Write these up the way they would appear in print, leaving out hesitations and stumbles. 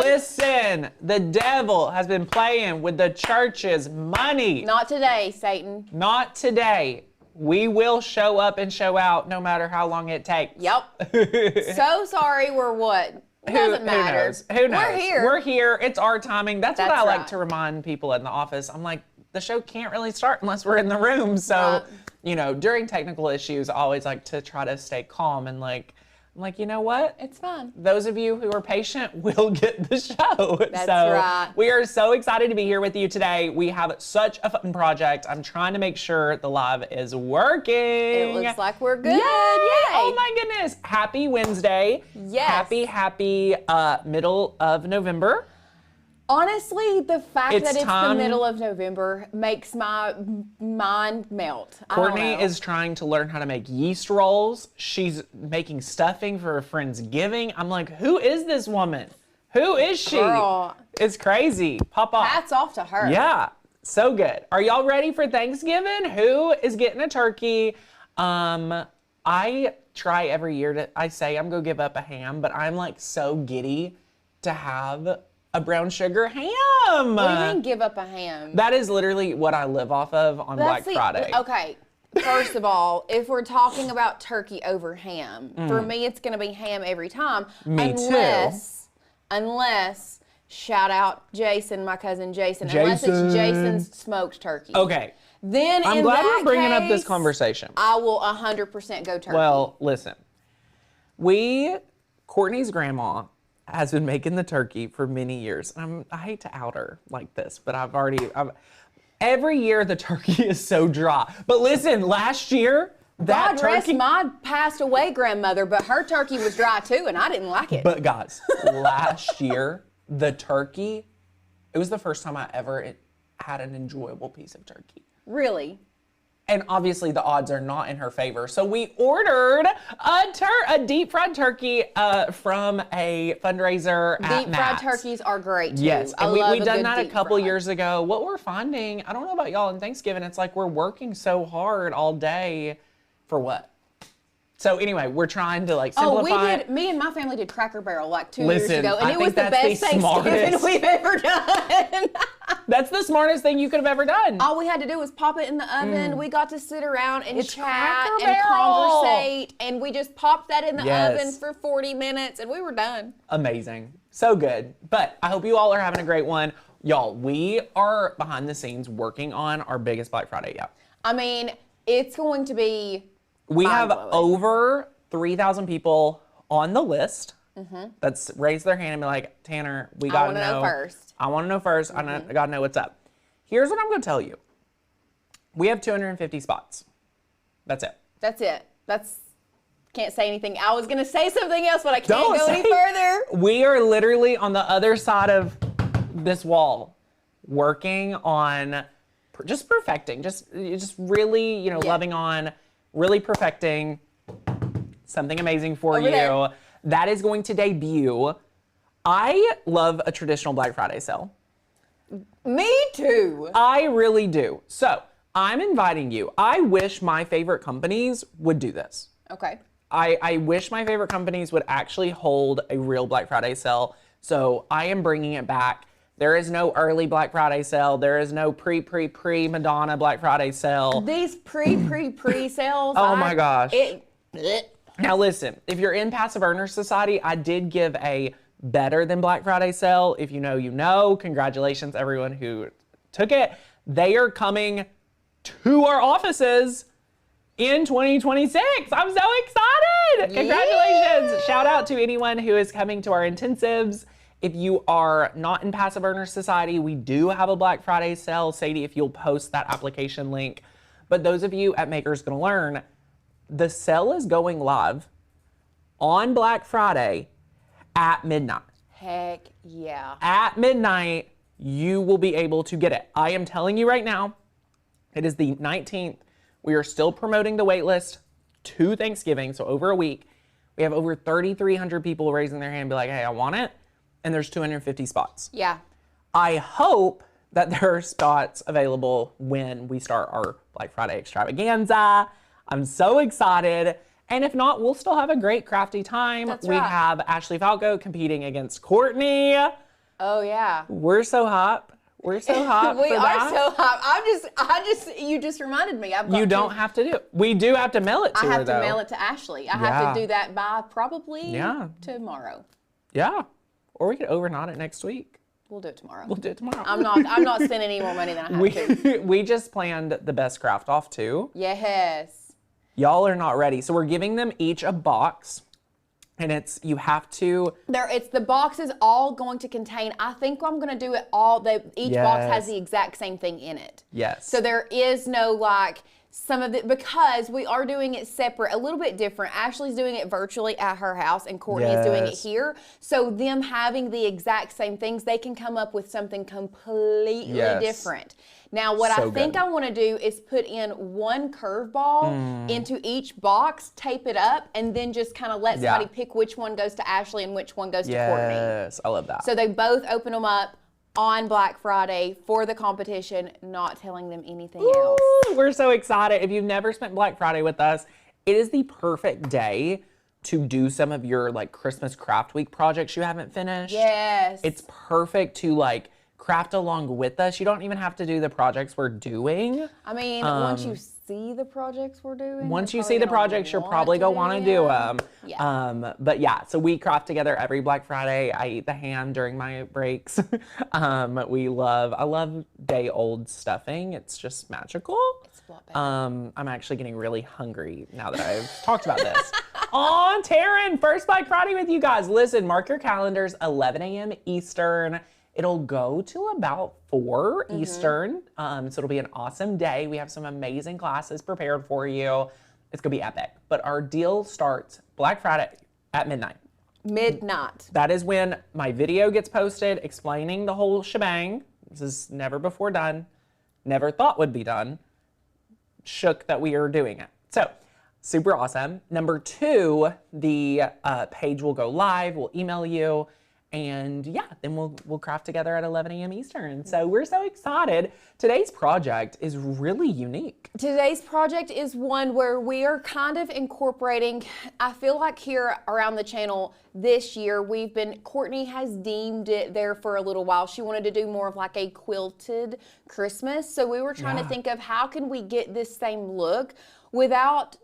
Listen, the devil has been playing with the church's money. Not today, Satan. Not today. We will show up and show out no matter how long it takes. Yep. So sorry, we're what? Doesn't matter. Who knows? We're here. We're here. It's our timing. That's what I right. like to remind people in the office. I'm like, the show can't really start unless we're in the room. So, Right. you know, during technical issues, I always like to try to stay calm and I'm like, you know what? It's fun. Those of you who are patient will get the show. That's so right. We are so excited to be here with you today. We have such a fun project. I'm trying to make sure the live is working. It looks like we're good. Yay! Yay! Oh my goodness. Happy Wednesday. Yes. Happy middle of November. Honestly, the fact It's that it's time- the middle of November makes my mind melt. Courtney I don't know. is trying to learn how to make yeast rolls. She's making stuffing for her friend's giving. I'm like, who is this woman? Who is she? Girl. It's crazy. Pop off. Hats off to her. Yeah, so good. Are y'all ready for Thanksgiving? Who is getting a turkey? I try every year I say I'm gonna give up a ham, but I'm like so giddy to have a brown sugar ham. What do you mean give up a ham? That is literally what I live off of on Black Friday. Okay. First of all, if we're talking about turkey over ham, for me it's going to be ham every time. Me Unless, shout out Jason, my cousin Jason, unless it's Jason's smoked turkey. Okay. Then I'm in glad that we're bringing up this case, conversation. I will 100% go turkey. Well, listen. Courtney's grandma has been making the turkey for many years. I hate to out her like this, but every year the turkey is so dry. But listen, last year, that God rest turkey. my passed away grandmother, but her turkey was dry too, and I didn't like it. But guys, last year, the turkey, it was the first time I ever had an enjoyable piece of turkey. Really? And obviously the odds are not in her favor. So we ordered a deep fried turkey from a fundraiser at Deep fried Matt's. turkeys are great too. Yes, I and love we done good that a deep couple fried. years ago. What we're finding, I don't know about y'all in Thanksgiving, it's like we're working so hard all day for what? So anyway, we're trying to simplify. Me and my family did Cracker Barrel like 2 Listen, years ago, and I it was think the that's best the Thanksgiving smartest. we've ever done. That's the smartest thing you could have ever done. All we had to do was pop it in the oven. We got to sit around and It's chat Cracker and Barrel. conversate, and we just popped that in the Yes. oven for 40 minutes, and we were done. Amazing. So good. But I hope you all are having a great one. Y'all, we are behind the scenes working on our biggest Black Friday yet. I mean, it's going to be We have mind-blowing. over 3,000 people on the list that's raised their hand and be like, Tanner, we got to wanna know first. I want to know first. I got to know what's up. Here's what I'm going to tell you. We have 250 spots. That's it. That's it. Can't say anything. I was going to say something else, but I can't Don't go say- any further. We are literally on the other side of this wall working on just perfecting, just really, Yeah. loving on, really perfecting something amazing for Over you. there. That is going to debut. I love a traditional Black Friday sale. Me too. I really do. So I'm inviting you. I wish my favorite companies would do this. Okay. I wish my favorite companies would actually hold a real Black Friday sale. So I am bringing it back. There is no early Black Friday sale. There is no pre Madonna Black Friday sale. These pre sales. Oh my gosh. Blech. Now listen, if you're in Passive Earners Society, I did give a better than Black Friday sale. If you know, you know. Congratulations everyone who took it. They are coming to our offices in 2026. I'm so excited. Congratulations. Yeah. Shout out to anyone who is coming to our intensives. If you are not in Passive Earners Society, we do have a Black Friday sale. Sadie, if you'll post that application link. But those of you at Makers Gonna Learn, the sale is going live on Black Friday at midnight. Heck yeah. At midnight, you will be able to get it. I am telling you right now, it is the 19th. We are still promoting the waitlist to Thanksgiving, so over a week. We have over 3,300 people raising their hand and be like, hey, I want it. And there's 250 spots. Yeah. I hope that there are spots available when we start our Black Friday extravaganza. I'm so excited. And if not, we'll still have a great crafty time. That's We right. have Ashley Falco competing against Courtney. Oh yeah. We're so hot. We're so hot. We for are that. so hot. You just reminded me. You don't have to do it. We do have to mail it to her, I have to though. mail it to Ashley. I have to do that by probably tomorrow. Yeah. Or we could overnight it next week. We'll do it tomorrow. We'll do it tomorrow. I'm not spending any more money than I have to. We just planned the best craft off too. Yes. Y'all are not ready. So we're giving them each a box. And you have to. It's the box is all going to contain, I think I'm going to do it all, each box has the exact same thing in it. Yes. So there is no like, some of it, because we are doing it separate, a little bit different. Ashley's doing it virtually at her house and Courtney is doing it here. So them having the exact same things, they can come up with something completely different. Now, what I think I want to do is put in one curveball into each box, tape it up, and then just kind of let somebody pick which one goes to Ashley and which one goes to Courtney. Yes, I love that. So they both open them up on Black Friday for the competition, not telling them anything else. We're so excited. If you've never spent Black Friday with us, it is the perfect day to do some of your like Christmas craft week projects you haven't finished. Yes. It's perfect to like craft along with us. You don't even have to do the projects we're doing. I mean, once you see the projects we're doing. Once you see the projects, you're probably going to want to do them. Yeah. But yeah, so we craft together every Black Friday. I eat the ham during my breaks. I love day-old stuffing. It's just magical. It's a lot better. I'm actually getting really hungry now that I've talked about this. On Taryn, first Black Friday with you guys. Listen, mark your calendars, 11 a.m. Eastern. It'll go to about 4 Eastern. So it'll be an awesome day. We have some amazing classes prepared for you. It's gonna be epic. But our deal starts Black Friday at midnight. Midnight. That is when my video gets posted explaining the whole shebang. This is never before done. Never thought would be done. Shook that we are doing it. So super awesome. Number 2, the page will go live. We'll email you. And yeah, then we'll craft together at 11 a.m. Eastern. So we're so excited. Today's project is really unique. Today's project is one where we are kind of incorporating, I feel like here around the channel this year, Courtney has deemed it there for a little while. She wanted to do more of like a quilted Christmas. So we were trying to think of how can we get this same look without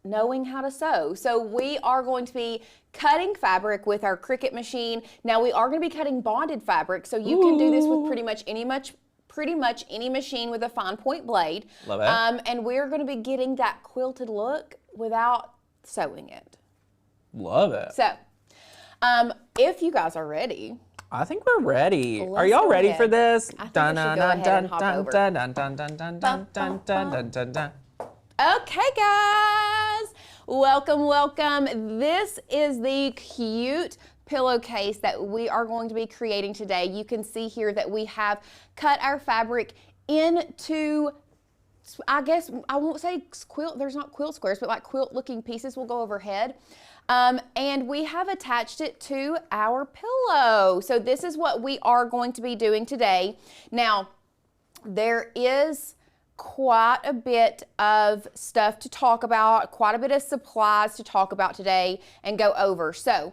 knowing how to sew. So we are going to be cutting fabric with our Cricut machine. Now we are going to be cutting bonded fabric, so you can do this with pretty much any machine with a fine point blade. Love it. And we're going to be getting that quilted look without sewing it. Love it. So, if you guys are ready, I think we're ready. Let's Are y'all go ready ahead. for this? I think we should go ahead and hop over. Okay, guys, welcome. This is the cute pillowcase that we are going to be creating today. You can see here that we have cut our fabric into, I guess, I won't say quilt, there's not quilt squares, but like quilt looking pieces will go overhead. And we have attached it to our pillow. So this is what we are going to be doing today. Now, there is quite a bit of stuff to talk about, quite a bit of supplies to talk about today and go over. So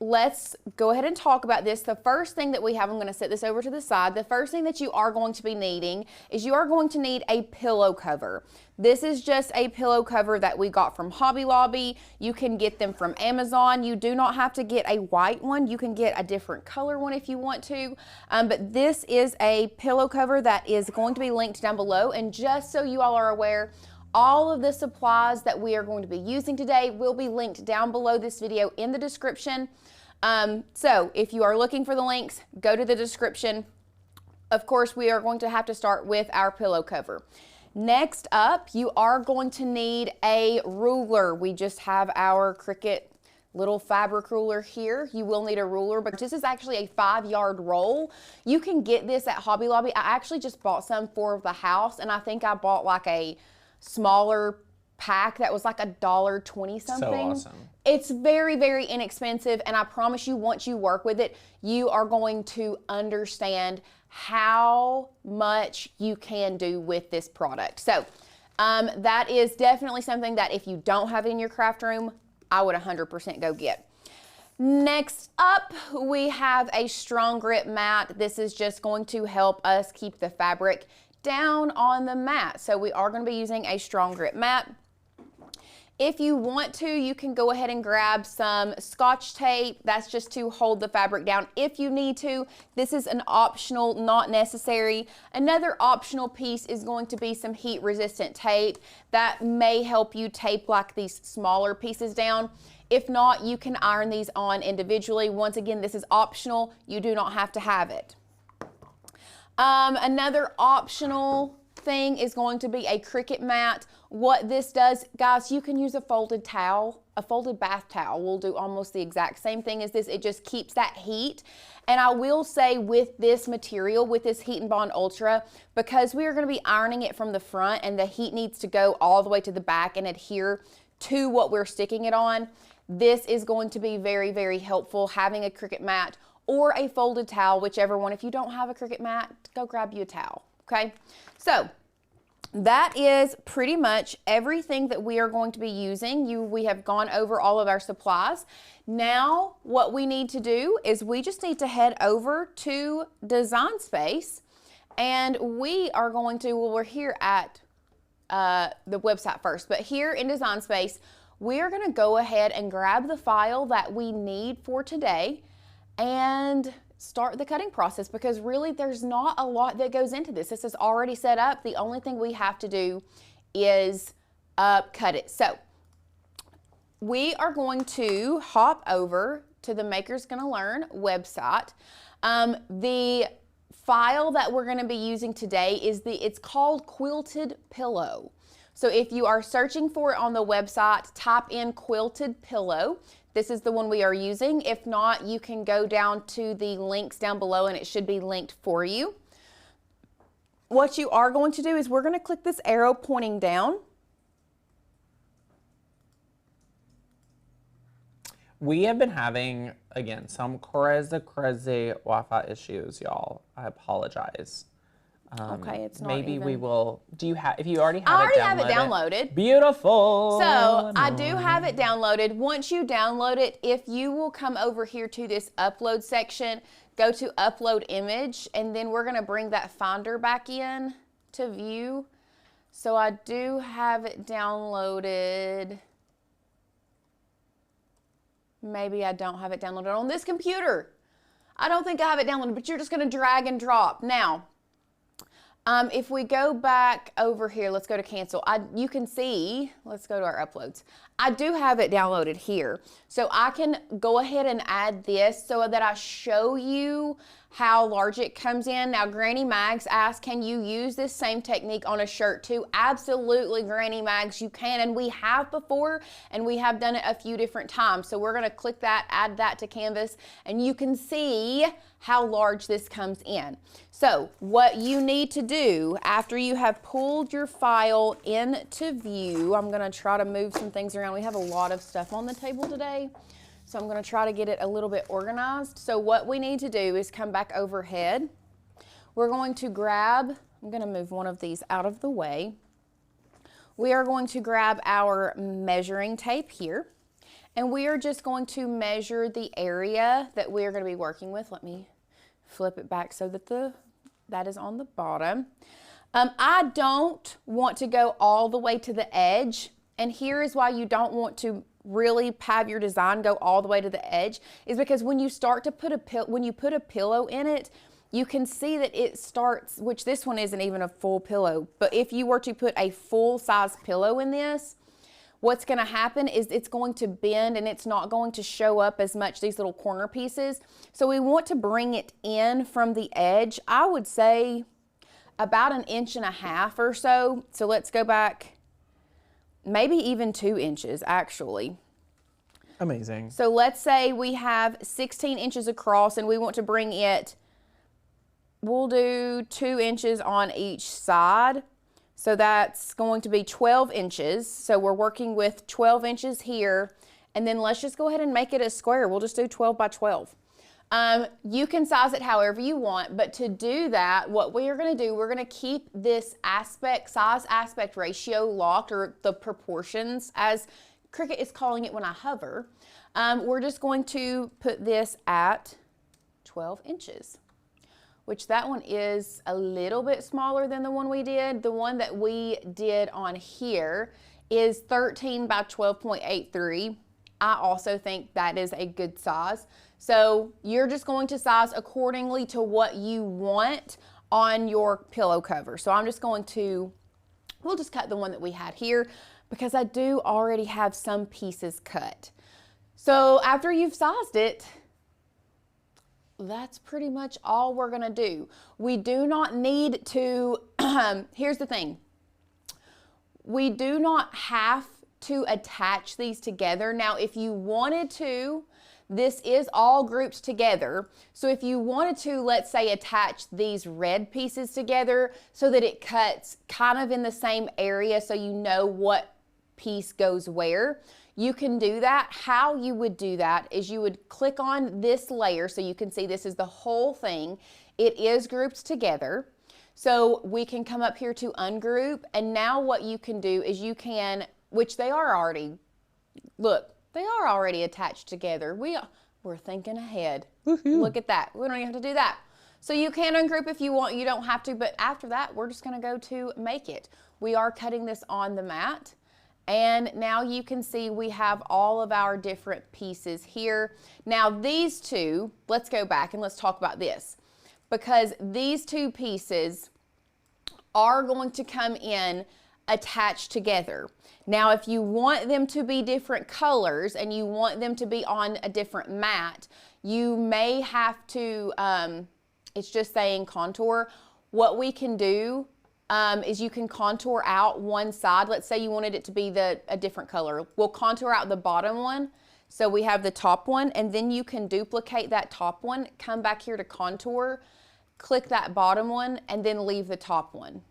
let's go ahead and talk about this. The first thing that we have, I'm going to set this over to the side. The first thing that you are going to be needing is you are going to need a pillow cover. This is just a pillow cover that we got from Hobby Lobby. You can get them from Amazon. You do not have to get a white one. You can get a different color one if you want to. But this is a pillow cover that is going to be linked down below. And just so you all are aware, all of the supplies that we are going to be using today will be linked down below this video in the description. So if you are looking for the links, go to the description. Of course, we are going to have to start with our pillow cover. Next up, you are going to need a ruler. We just have our Cricut little fabric ruler here. You will need a ruler, but this is actually a 5-yard roll. You can get this at Hobby Lobby. I actually just bought some for the house, and I think I bought like a smaller pack that was like $1.20 something. So awesome. It's very, very inexpensive, and I promise you, once you work with it, you are going to understand how much you can do with this product. So that is definitely something that if you don't have it in your craft room, I would 100% go get. Next up, we have a strong grip mat. This is just going to help us keep the fabric down on the mat. So we are going to be using a strong grip mat. If you want to, you can go ahead and grab some Scotch tape. That's just to hold the fabric down if you need to. This is an optional, not necessary. Another optional piece is going to be some heat resistant tape. That may help you tape like these smaller pieces down. If not, you can iron these on individually. Once again, this is optional. You do not have to have it. Another optional thing is going to be a Cricut mat. What this does, guys, you can use a folded towel. A folded bath towel will do almost the exact same thing as this. It just keeps that heat. And I will say with this material, with this Heat and Bond Ultra, because we are going to be ironing it from the front and the heat needs to go all the way to the back and adhere to what we're sticking it on, this is going to be very, very helpful, having a Cricut mat or a folded towel, whichever one. If you don't have a Cricut mat, go grab you a towel, okay? So that is pretty much everything that we are going to be using. We have gone over all of our supplies. Now what we need to do is we just need to head over to Design Space, and we are going to, well, we're here at the website first, but here in Design Space, we are going to go ahead and grab the file that we need for today and start the cutting process, because really there's not a lot that goes into this. This is already set up. The only thing we have to do is cut it. So we are going to hop over to the Makers Gonna Learn website. The file that we're going to be using today is it's called Quilted Pillow. So if you are searching for it on the website, type in Quilted Pillow. This is the one we are using. If not, you can go down to the links down below and it should be linked for you. What you are going to do is we're going to click this arrow pointing down. We have been having, again, some crazy Wi-Fi issues, y'all. I apologize. Okay, it's not maybe even... we will. Do you have? If you already have I it downloaded. already have it downloaded. Beautiful. So I do have it downloaded. Once you download it, if you will come over here to this upload section, go to upload image, and then we're going to bring that Finder back in to view. So I do have it downloaded. Maybe I don't have it downloaded on this computer. I don't think I have it downloaded, but you're just going to drag and drop. Now, if we go back over here, let's go to cancel. You can see, let's go to our uploads. I do have it downloaded here. So I can go ahead and add this so that I show you how large it comes in. Now, Granny Mags asked, can you use this same technique on a shirt too? Absolutely, Granny Mags, you can. And we have before, and we have done it a few different times. So we're gonna click that, add that to Canvas, and you can see how large this comes in. So what you need to do after you have pulled your file into view, I'm gonna try to move some things around. We have a lot of stuff on the table today. So I'm going to try to get it a little bit organized. So what we need to do is come back overhead. We're going to grab, I'm going to move one of these out of the way. We are going to grab our measuring tape here, and we are just going to measure the area that we're going to be working with. Let me flip it back so that that is on the bottom. I don't want to go all the way to the edge, and here is why you don't want to really have your design go all the way to the edge, is because when you start to put when you put a pillow in it, you can see that it starts, which this one isn't even a full pillow, but if you were to put a full size pillow in this, what's going to happen is it's going to bend and it's not going to show up as much, these little corner pieces. So we want to bring it in from the edge, I would say about 1.5 inches or so. So let's go back, maybe even 2 inches actually. Amazing. So let's say we have 16 inches across and we want to bring it, we'll do 2 inches on each side. So that's going to be 12 inches. So we're working with 12 inches here. And then let's just go ahead and make it a square. We'll just do 12 by 12. You can size it however you want, but to do that, what we are going to do, we're going to keep this size aspect ratio locked, or the proportions as Cricut is calling it when I hover. We're just going to put this at 12 inches, which that one is a little bit smaller than the one we did. The one that we did on here is 13 by 12.83. I also think that is a good size. So you're just going to size accordingly to what you want on your pillow cover. So I'm just going to, we'll just cut the one that we had here because I do already have some pieces cut. So after you've sized it, that's pretty much all we're gonna do. We do not need to, here's the thing. We do not have to attach these together. Now, if you wanted to, this is all grouped together. So if you wanted to, let's say, attach these red pieces together so that it cuts kind of in the same area so you know what piece goes where, you can do that. How you would do that is you would click on this layer so you can see this is the whole thing. It is grouped together. So we can come up here to ungroup, and now what you can do is you can, which they are already, look, they are already attached together. We're thinking ahead. Woohoo. Look at that. We don't even have to do that. So you can ungroup if you want, you don't have to, but after that, we're just gonna go to make it. We are cutting this on the mat, and now you can see we have all of our different pieces here. Now these two, let's go back and let's talk about this, because these two pieces are going to come in attached together. Now, if you want them to be different colors and you want them to be on a different mat, you may have to, it's just saying contour. What we can do is you can contour out one side. Let's say you wanted it to be a different color. We'll contour out the bottom one. So we have the top one, and then you can duplicate that top one, come back here to contour, click that bottom one, and then leave the top one.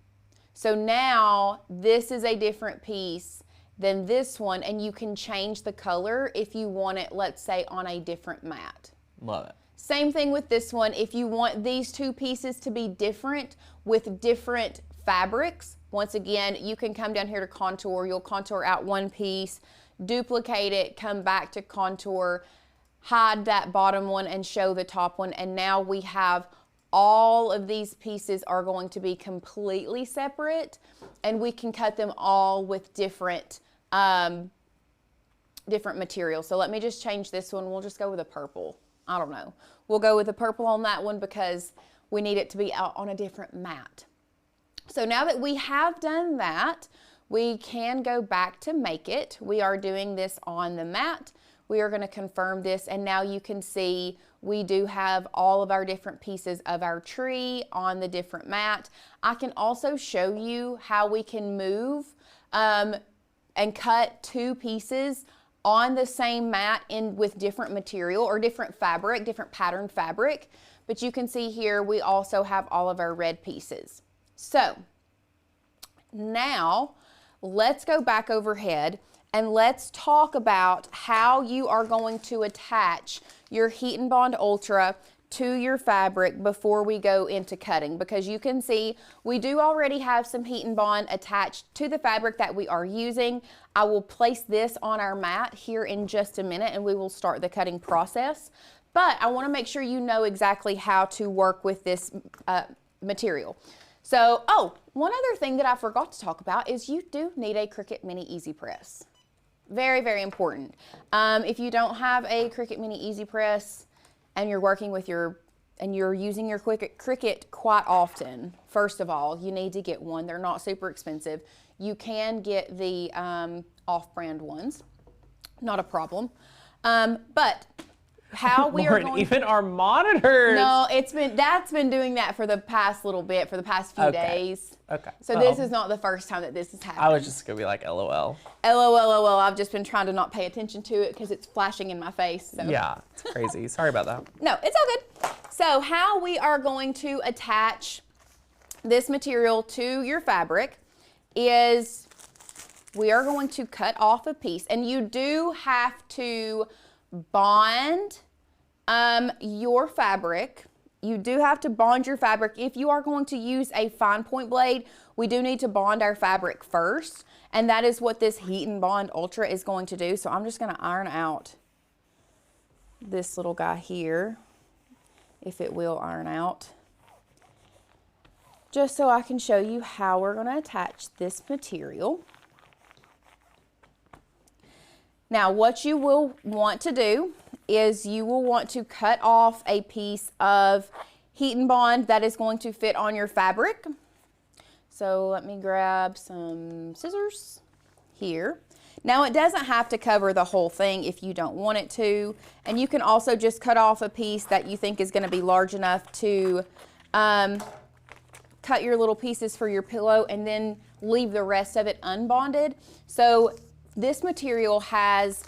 So now this is a different piece than this one, and you can change the color if you want it, let's say, on a different mat. Love it. Same thing with this one. If you want these two pieces to be different with different fabrics, once again, you can come down here to contour. You'll contour out one piece, duplicate it, come back to contour, hide that bottom one and show the top one, and now we have all of these pieces are going to be completely separate, and we can cut them all with different different materials. So let me just change this one. We'll just go with a purple. I don't know. We'll go with a purple on that one because we need it to be out on a different mat. So now that we have done that, we can go back to make it. We are doing this on the mat. We are going to confirm this, and now you can see we do have all of our different pieces of our tree on the different mat. I can also show you how we can move and cut two pieces on the same mat with different material or different fabric, different pattern fabric. But you can see here we also have all of our red pieces. So now let's go back overhead and let's talk about how you are going to attach your Heat and Bond Ultra to your fabric before we go into cutting, because you can see we do already have some Heat and Bond attached to the fabric that we are using. I will place this on our mat here in just a minute and we will start the cutting process. But I want to make sure you know exactly how to work with this material. So, one other thing that I forgot to talk about is you do need a Cricut Mini Easy Press. Very, very important. If you don't have a Cricut Mini Easy Press and you're working with and you're using your Cricut quite often, first of all, you need to get one. They're not super expensive. You can get the off-brand ones, not a problem. But how we are going even our monitors. No, that's been doing that for the past little bit, for the past few days. Okay. So this is not the first time that this has happened. I was just gonna be like, LOL. LOL. I've just been trying to not pay attention to it because it's flashing in my face. So. Yeah, it's crazy. Sorry about that. No, it's all good. So how we are going to attach this material to your fabric is we are going to cut off a piece, and you do have to bond your fabric. You do have to bond your fabric. If you are going to use a fine point blade, we do need to bond our fabric first, and that is what this Heat and Bond Ultra is going to do. So I'm just going to iron out this little guy here, if it will iron out, just so I can show you how we're going to attach this material. Now, what you will want to do is you will want to cut off a piece of heat and bond that is going to fit on your fabric. So let me grab some scissors here. Now, it doesn't have to cover the whole thing if you don't want it to, and you can also just cut off a piece that you think is going to be large enough to cut your little pieces for your pillow and then leave the rest of it unbonded. So this material has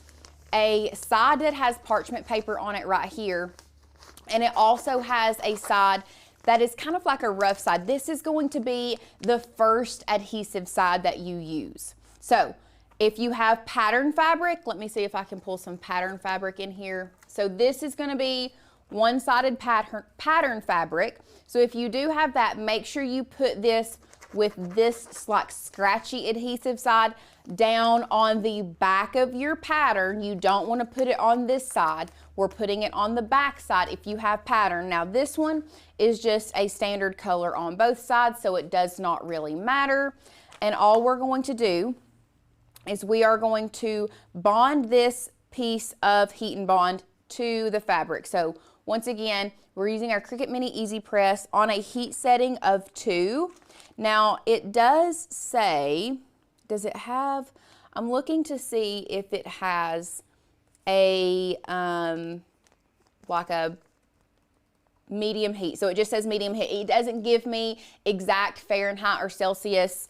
a side that has parchment paper on it right here, and it also has a side that is kind of like a rough side. This is going to be the first adhesive side that you use. So if you have pattern fabric, let me see if I can pull some pattern fabric in here. So this is going to be one-sided pattern fabric. So if you do have that, make sure you put this with this like scratchy adhesive side down on the back of your pattern. You don't want to put it on this side. We're putting it on the back side if you have pattern. Now this one is just a standard color on both sides, so it does not really matter. And all we're going to do is we are going to bond this piece of heat and bond to the fabric. So once again, we're using our Cricut Mini Easy Press on a heat setting of 2. Now it does say, does it have, I'm looking to see if it has a, like a medium heat. So it just says medium heat. It doesn't give me exact Fahrenheit or Celsius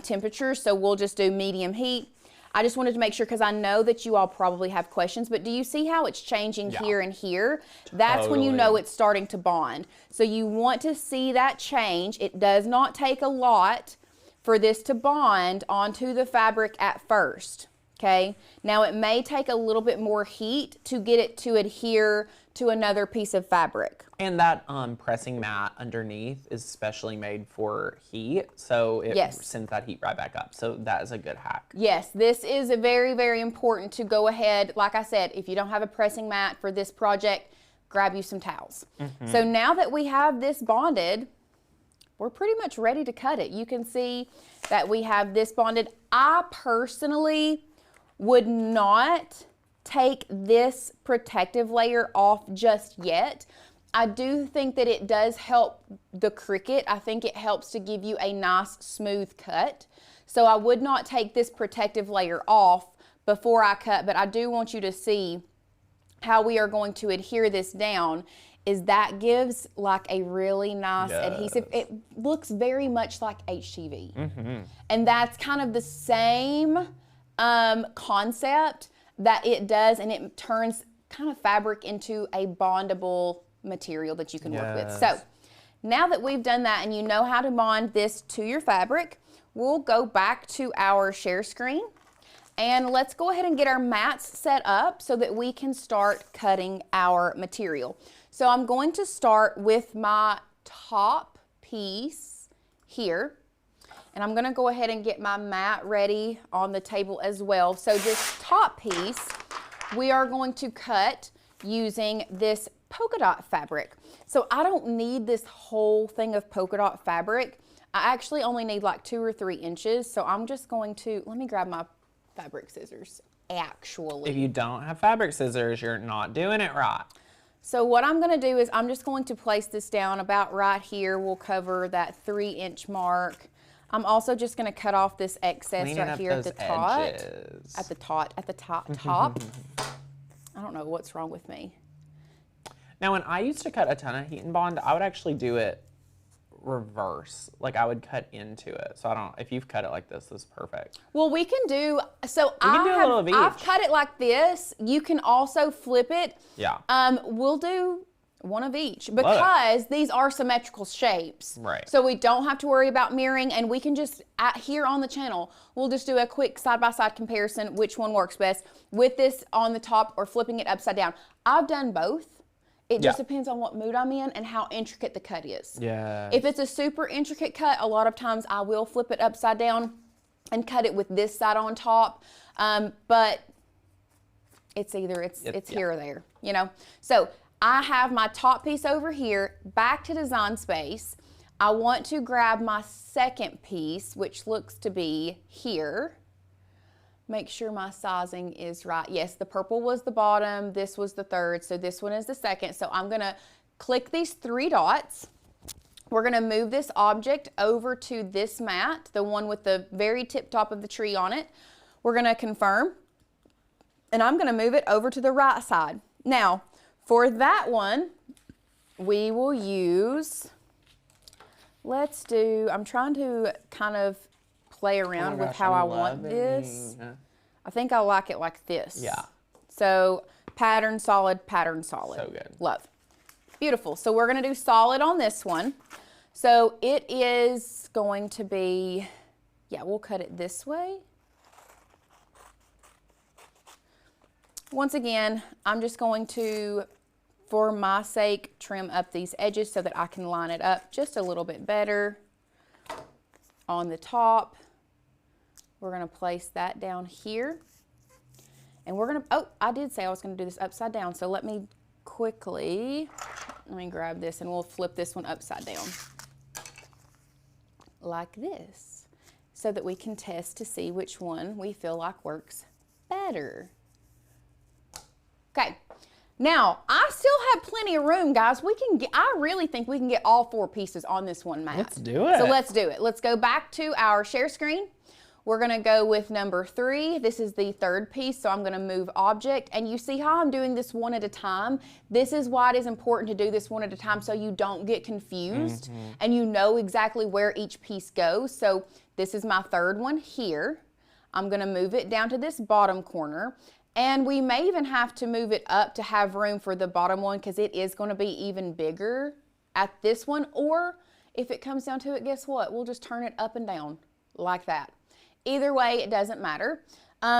temperatures, so we'll just do medium heat. I just wanted to make sure because I know that you all probably have questions, but do you see how it's changing here and here? That's when you know it's starting to bond. So you want to see that change. It does not take a lot for this to bond onto the fabric at first, okay? Now it may take a little bit more heat to get it to adhere to another piece of fabric. And that pressing mat underneath is specially made for heat, so it sends that heat right back up. So that is a good hack. Yes, this is a very, very important to go ahead. Like I said, if you don't have a pressing mat for this project, grab you some towels. So now that we have this bonded, we're pretty much ready to cut it. You can see that we have this bonded. I personally would not take this protective layer off just yet. I do think that it does help the Cricut. I think it helps to give you a nice smooth cut. So I would not take this protective layer off before I cut, but I do want you to see how we are going to adhere this down. Is that gives like a really nice adhesive. It looks very much like HTV. And that's kind of the same concept that it does, and it turns kind of fabric into a bondable material that you can work with. So now that we've done that and you know how to bond this to your fabric, we'll go back to our share screen and let's go ahead and get our mats set up so that we can start cutting our material. So I'm going to start with my top piece here, and I'm gonna go ahead and get my mat ready on the table as well. So this top piece, we are going to cut using this polka dot fabric. So I don't need this whole thing of polka dot fabric. I actually only need like 2 or 3 inches. So I'm just going to, let me grab my fabric scissors, actually. If you don't have fabric scissors, you're not doing it right. So what I'm gonna do is I'm just going to place this down about right here. We'll cover that 3-inch mark. I'm also just gonna cut off this excess right here at the top. At the top. I don't know what's wrong with me. Now, when I used to cut a ton of heat and bond, I would actually do it reverse. Like I would cut into it. So I don't, if you've cut it like this is perfect. Well, we can do, so I've cut it like this. You can also flip it. Yeah. We'll do one of each because these are symmetrical shapes. Right. So we don't have to worry about mirroring, and we can just, here on the channel, we'll just do a quick side-by-side comparison, which one works best, with this on the top or flipping it upside down. I've done both. It just depends on what mood I'm in and how intricate the cut is. Yeah. If it's a super intricate cut, a lot of times I will flip it upside down and cut it with this side on top. But it's either it's here or there, you know. So I have my top piece over here, back to Design Space. I want to grab my second piece, which looks to be here. Make sure my sizing is right. Yes, the purple was the bottom, this was the third, so this one is the second. So I'm gonna click these 3 dots. We're gonna move this object over to this mat, the one with the very tip top of the tree on it. We're gonna confirm, and I'm gonna move it over to the right side. Now, for that one, we will use, I'm trying to kind of play around with how I want this. I think I like it like this. Yeah. So pattern, solid, pattern, solid. So good. Love. Beautiful. So we're gonna do solid on this one. So it is going to be, yeah, we'll cut it this way. Once again, I'm just going to, for my sake, trim up these edges so that I can line it up just a little bit better on the top. We're gonna place that down here. And we're gonna, oh, I did say I was gonna do this upside down, so let me grab this and we'll flip this one upside down. Like this, so that we can test to see which one we feel like works better. Okay, now I still have plenty of room, guys. I really think we can get all 4 pieces on this one mat. Let's do it. So let's do it. Let's go back to our share screen. We're gonna go with number 3. This is the 3rd piece, so I'm gonna move object. And you see how I'm doing this one at a time? This is why it is important to do this one at a time so you don't get confused and you know exactly where each piece goes. So this is my 3rd one here. I'm gonna move it down to this bottom corner. And we may even have to move it up to have room for the bottom one because it is gonna be even bigger at this one. Or if it comes down to it, guess what? We'll just turn it up and down like that. Either way, it doesn't matter.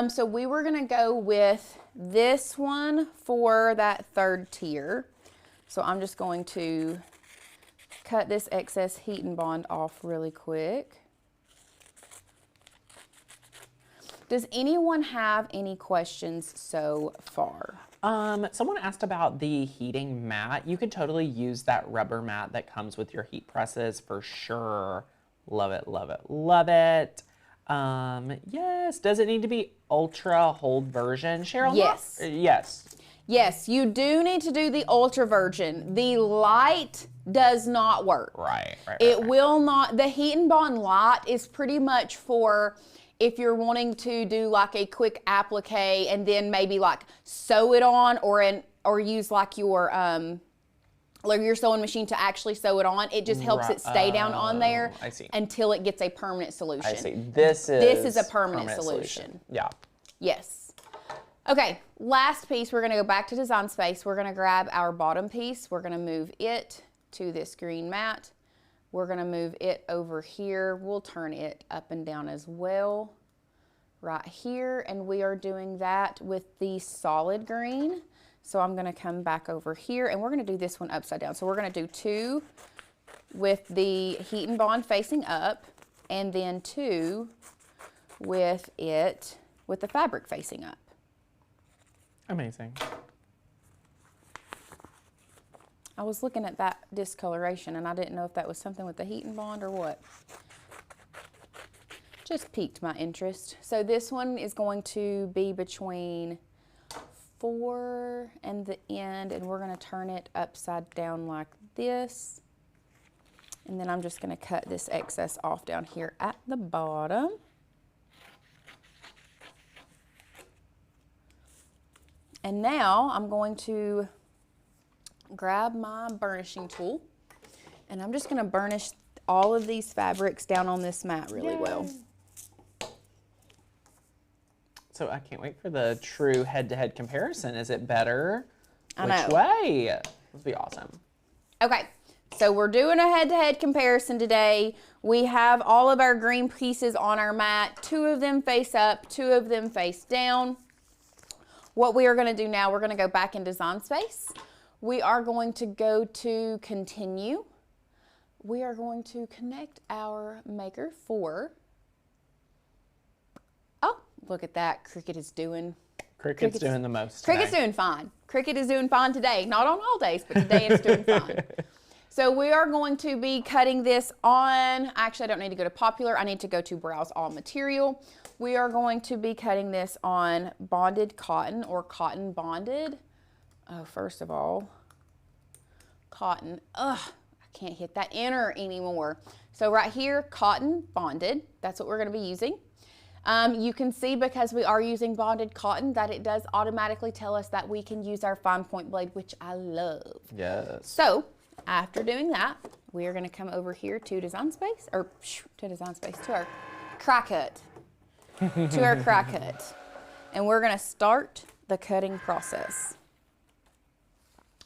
So we were gonna go with this one for that 3rd tier. So I'm just going to cut this excess heat and bond off really quick. Does anyone have any questions so far? Someone asked about the heating mat. You could totally use that rubber mat that comes with your heat presses for sure. Love it, love it, love it. Yes. Does it need to be ultra hold version, Cheryl? Yes. Yes. Yes, you do need to do the ultra version. The light does not work. Right. It will not. The heat and bond light is pretty much for if you're wanting to do like a quick applique and then maybe like sew it on or use like your sewing machine to actually sew it on. It just helps it stay down on there until it gets a permanent solution. I see. This is a permanent solution. Yeah. Yes. Okay, last piece, we're gonna go back to Design Space. We're gonna grab our bottom piece. We're gonna move it to this green mat. We're gonna move it over here. We'll turn it up and down as well, right here. And we are doing that with the solid green. So I'm gonna come back over here and we're gonna do this one upside down. So we're gonna do 2 with the heat and bond facing up and then 2 with the fabric facing up. Amazing. I was looking at that discoloration and I didn't know if that was something with the heat and bond or what. Just piqued my interest. So this one is going to be between 4 and the end, and we're gonna turn it upside down like this. And then I'm just gonna cut this excess off down here at the bottom. And now I'm going to grab my burnishing tool and I'm just gonna burnish all of these fabrics down on this mat really well. So I can't wait for the true head-to-head comparison. Is it better? I know. Which way? This would be awesome. Okay, so we're doing a head-to-head comparison today. We have all of our green pieces on our mat. 2 of them face up, 2 of them face down. What we are gonna do now, we're gonna go back in Design Space. We are going to go to Continue. We are going to connect our Maker 4. Oh, look at that, Cricut is doing Cricket's doing the most Cricket's today. doing fine. Cricket is doing fine today. Not on all days, but today it's doing fine. So we are going to be cutting this on, actually I don't need to go to Popular, I need to go to Browse All Material. We are going to be cutting this on bonded cotton or cotton bonded. Oh, first of all, cotton, I can't hit that enter anymore. So right here, cotton bonded, that's what we're gonna be using. You can see because we are using bonded cotton that it does automatically tell us that we can use our fine point blade, which I love. Yes. So after doing that, we are going to come over here to Design Space, or to our cry cut, and we're going to start the cutting process.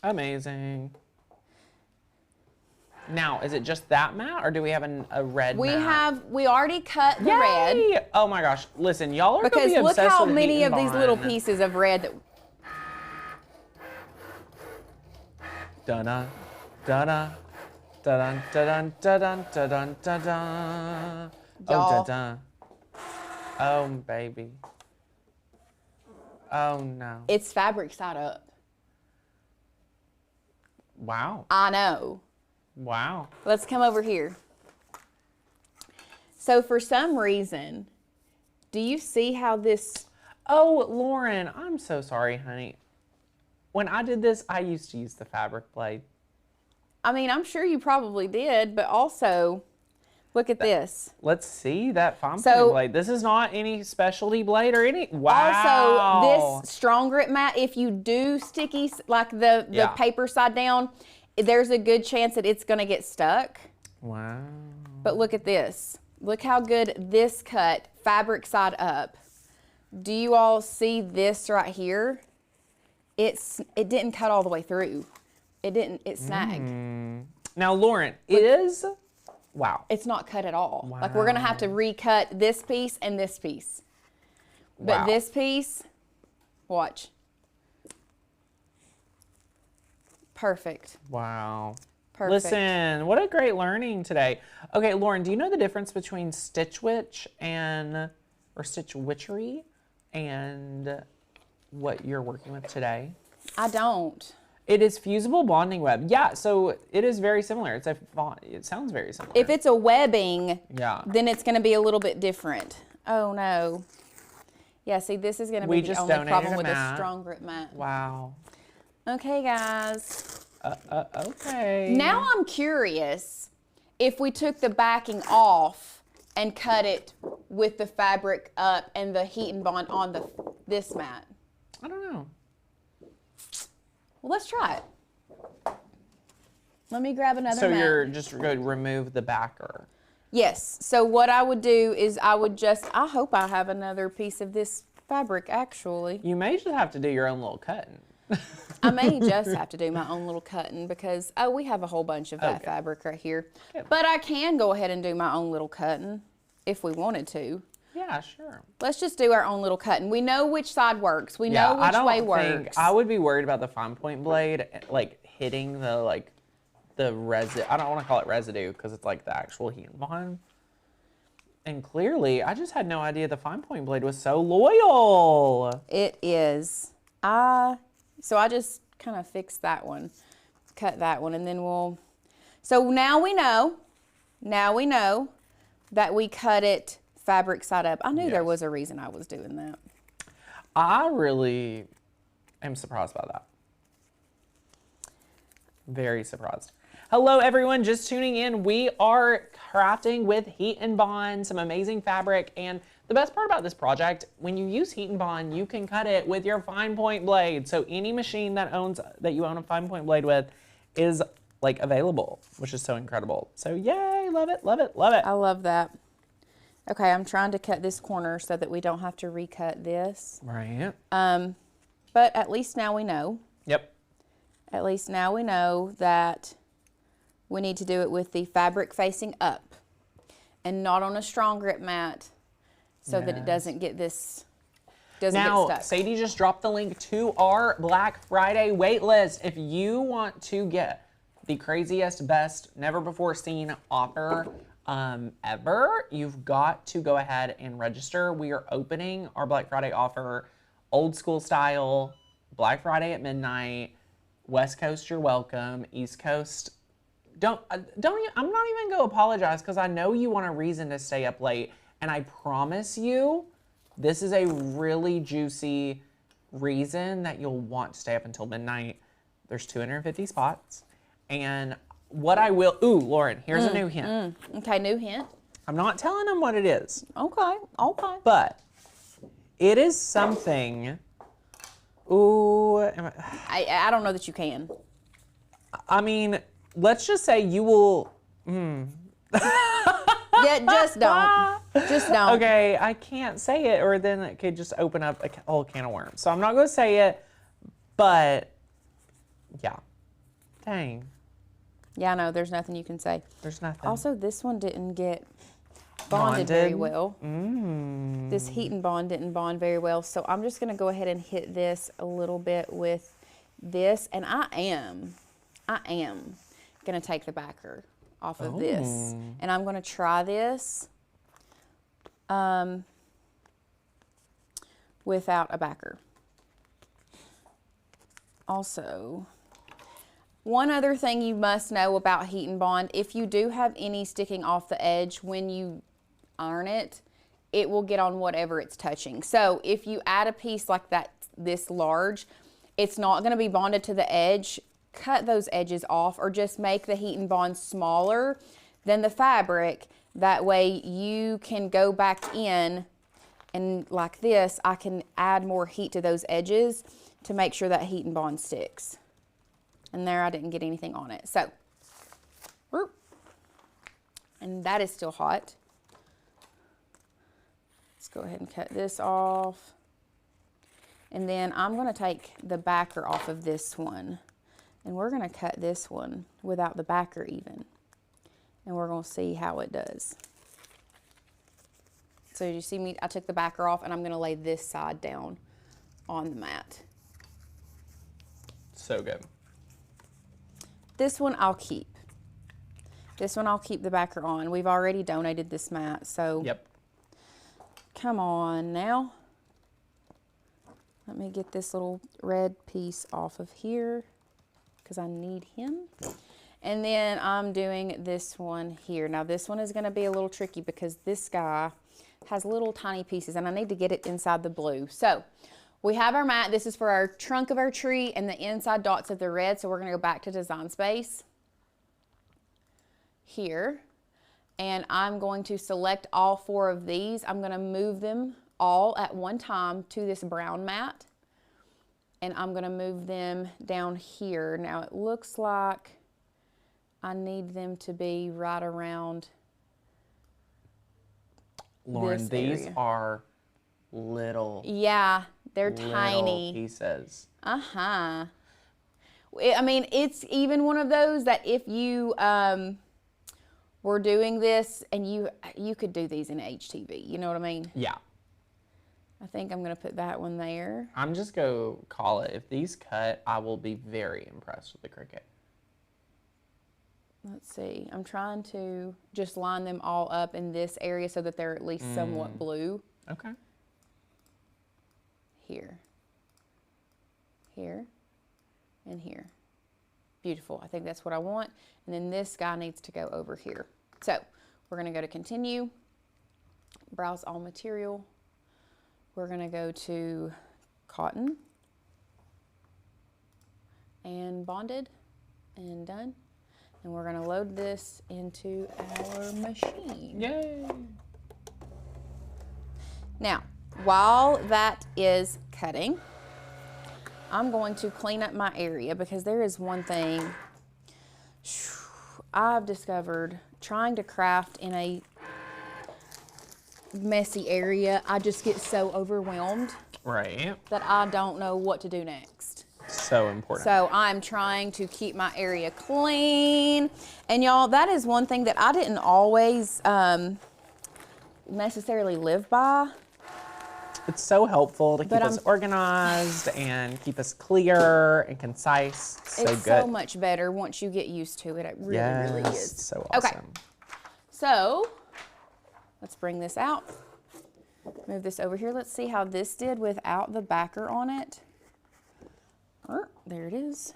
Amazing. Now, is it just that mat, or do we have a red mat? We already cut the Yay! red. Oh my gosh, listen, y'all are Because gonna be look obsessed how with many Heat of and these little Bond. pieces of red that Da-da, da-da, da-dun, da-dun, da-dun, da-dun, da-dun. Oh, Y'all. da-dun. Oh, baby. Oh, no. it's fabric side up. Wow. I know. Wow. Let's come over here. So for some reason, do you see how this, Oh, Lauren, I'm so sorry, honey. When I did this, I used to use the fabric blade. I mean, I'm sure you probably did, but also, look at this. Let's see that fine So- point blade. This is not any specialty blade or any. Wow. Also, this strong grip mat, if you do sticky, like the Yeah. paper side down, there's a good chance that it's gonna get stuck. Wow. But look at this. Look how good this cut, fabric side up. Do you all see this right here? It didn't cut all the way through. It snagged. Now, Lauren, wow. It's not cut at all. Like we're gonna have to recut this piece and this piece. But Wow. this piece, watch. Perfect. Wow. Perfect. Listen, what a great learning today. Okay, Lauren, do you know the difference between Stitch Witch or Stitch Witchery and what you're working with today? I don't. It is fusible bonding web. Yeah, so it is very similar. It sounds very similar. If it's a webbing, Yeah. then it's gonna be a little bit different. Oh no. Yeah, see, this is gonna We be the just only donated problem a with a mat. strong grip mat. Wow. Okay, guys. Okay. Now I'm curious if we took the backing off and cut it with the fabric up and the heat and bond on this mat. I don't know. Well, let's try it. Let me grab another So mat. you're just going to remove the backer. Yes. So what I would do is I hope I have another piece of this fabric actually. You may just have to do your own little cutting. I may just have to do my own little cutting because, we have a whole bunch of that Okay. fabric right here. Good. But I can go ahead and do my own little cutting if we wanted to. Yeah, sure. Let's just do our own little cutting. We know which side works. We know I which don't way think works. I would be worried about the fine point blade like hitting the residue. I don't want to call it residue because it's like the actual heat and bond. And clearly, I just had no idea the fine point blade was so loyal. It is. So I just kind of fixed that one, cut that one, and then so now we know that we cut it fabric side up. I knew there Yes. was a reason I was doing that. I really am surprised by that. Very surprised. Hello, everyone. Just tuning in. We are crafting with Heat and Bond, some amazing fabric. And the best part about this project, when you use Heat and Bond, you can cut it with your fine point blade. So any machine that you own a fine point blade with is like available, which is so incredible. So yay, love it, love it, love it. I love that. Okay, I'm trying to cut this corner so that we don't have to recut this. Right. But at least now we know. Yep. At least now we know that we need to do it with the fabric facing up and not on a strong grip mat so that it Yes. doesn't get get Now, stuck. Sadie just dropped the link to our Black Friday waitlist. If you want to get the craziest, best, never before seen offer ever, you've got to go ahead and register. We are opening our Black Friday offer old school style, Black Friday at midnight. West Coast, you're welcome. East Coast, I'm not even gonna apologize because I know you want a reason to stay up late, and I promise you, this is a really juicy reason that you'll want to stay up until midnight. There's 250 spots, and what I will, Lauren, here's a new hint. Okay, new hint. I'm not telling them what it is, Okay, okay. but it is something. I don't know that you can. I mean, let's just say you will. Yeah, just don't. Just don't. Okay, I can't say it, or then it could just open up a whole can of worms. So I'm not going to say it, but yeah. Dang. Yeah, I know. There's nothing you can say. There's nothing. Also, this one didn't get bonded very well. Mm. This heat and bond didn't bond very well. So I'm just going to go ahead and hit this a little bit with this. And I am going to take the backer off of this. And I'm going to try this without a backer. Also, one other thing you must know about heat and bond, if you do have any sticking off the edge when you iron it, it will get on whatever it's touching. So if you add a piece like that, this large, it's not going to be bonded to the edge. Cut those edges off, or just make the heat and bond smaller than the fabric. That way you can go back in, and like this, I can add more heat to those edges to make sure that heat and bond sticks. And there, I didn't get anything on it. So, and that is still hot. Let's go ahead and cut this off. And then I'm going to take the backer off of this one. And we're going to cut this one without the backer even. And we're going to see how it does. So you see me, I took the backer off, and I'm going to lay this side down on the mat. So good. This one I'll keep. This one I'll keep the backer on. We've already donated this mat, so. Yep. Come on now. Let me get this little red piece off of here because I need him. And then I'm doing this one here. Now this one is going to be a little tricky because this guy has little tiny pieces, and I need to get it inside the blue. So we have our mat. This is for our trunk of our tree and the inside dots of the red. So we're going to go back to Design Space here. And I'm going to select all 4 of these. I'm going to move them all at one time to this brown mat. And I'm going to move them down here. Now it looks like I need them to be right around Lauren, these are little. Yeah, they're little tiny pieces. Uh-huh. I mean, it's even one of those that if you were doing this, and you could do these in HTV, you know what I mean? Yeah. I think I'm going to put that one there. I'm just going to call it. If these cut, I will be very impressed with the Cricut. Let's see. I'm trying to just line them all up in this area so that they're at least somewhat blue. Okay. Here. Here. And here. Beautiful. I think that's what I want. And then this guy needs to go over here. So we're going to go to Continue. Browse all material. We're going to go to Cotton. And Bonded. And Done. And we're going to load this into our machine. Yay! Now, While that is cutting, I'm going to clean up my area because there is one thing I've discovered trying to craft in a messy area. I just get so overwhelmed right. that I don't know what to do next. So important. So I'm trying to keep my area clean. And y'all, that is one thing that I didn't always necessarily live by. It's so helpful to keep us organized and keep us clear and concise. So it's good. so much better once you get used to it. It really, yes, really is. So awesome. Okay. So let's bring this out. Move this over here. Let's see how this did without the backer on it. There it is.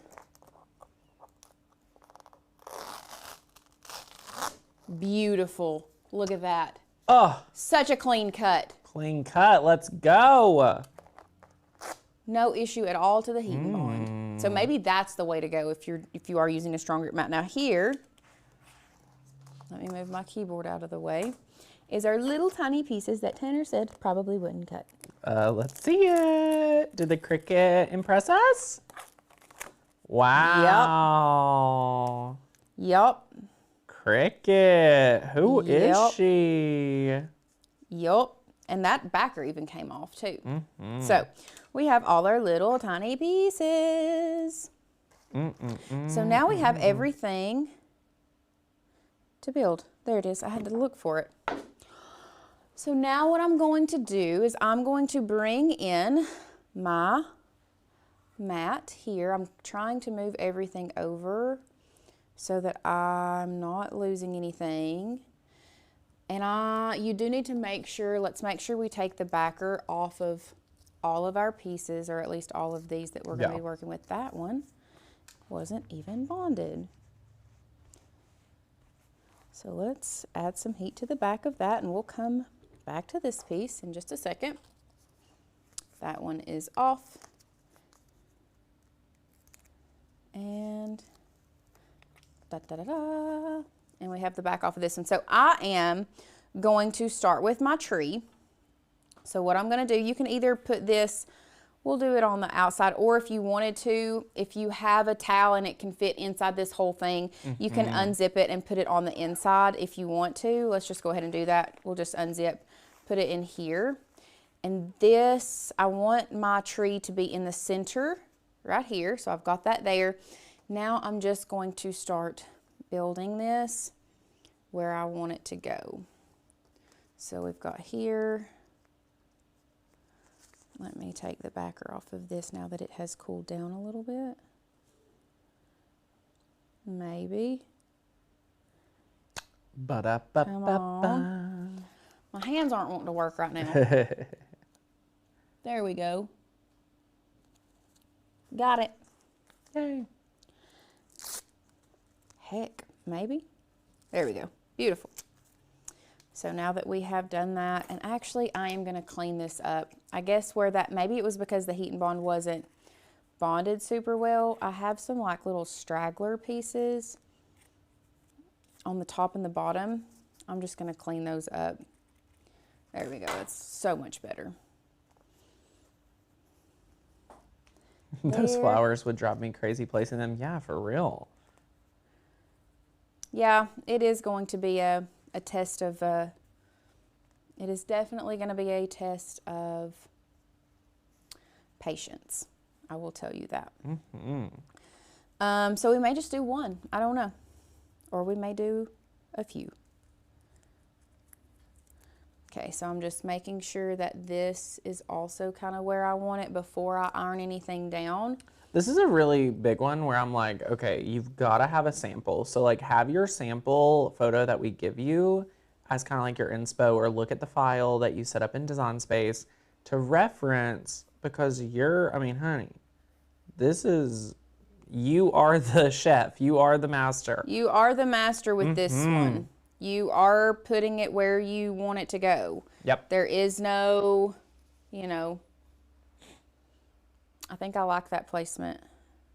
Beautiful. Look at that. Oh, Such a clean cut. clean cut. Let's go. No issue at all to the heat and bond. So maybe that's the way to go if you are using a strong grip mat. Now here, let me move my keyboard out of the way, is our little tiny pieces that Tanner said probably wouldn't cut. Let's see it. Did the Cricut impress us? Wow. Yup. Cricut. Who is Yep. she? Yup. And that backer even came off too. So we have all our little tiny pieces. So now we have everything to build. There it is. I had to look for it. So now what I'm going to do is I'm going to bring in my mat here. I'm trying to move everything over so that I'm not losing anything. And you do need to make sure, let's make sure we take the backer off of all of our pieces, or at least all of these that we're going to be working with. That one wasn't even bonded. So let's add some heat to the back of that, and we'll come back to this piece in just a second. That one is off. And da-da-da-da. And we have the back off of this one. So I am going to start with my tree. So what I'm going to do, you can either put this, we'll do it on the outside, or if you wanted to, if you have a towel and it can fit inside this whole thing, you can unzip it and put it on the inside if you want to. Let's just go ahead and do that. We'll just unzip, put it in here. And this, I want my tree to be in the center right here. So I've got that there. Now I'm just going to start building this where I want it to go. So we've got here. Let me take the backer off of this now that it has cooled down a little bit. Maybe. Come on. My hands aren't wanting to work right now. There we go. Got it. Yay. Heck, maybe. There we go. Beautiful. So now that we have done that, and actually I am going to clean this up. I guess where that, maybe it was because the heat and bond wasn't bonded super well. I have some like little straggler pieces on the top and the bottom. I'm just going to clean those up. There we go. That's so much better. Those flowers would drive me crazy placing them. Yeah, for real. Yeah, it is going to be a test of, it is definitely going to be a test of patience. I will tell you that. So we may just do one. I don't know. Or we may do a few. Okay, so I'm just making sure that this is also kind of where I want it before I iron anything down. This is a really big one where I'm like, okay, you've got to have a sample. So like have your sample photo that we give you as kind of like your inspo, or look at the file that you set up in Design Space to reference, because I mean, honey, this is, you are the chef. You are the master. You are the master with this one. You are putting it where you want it to go. Yep. There is no, I think I like that placement.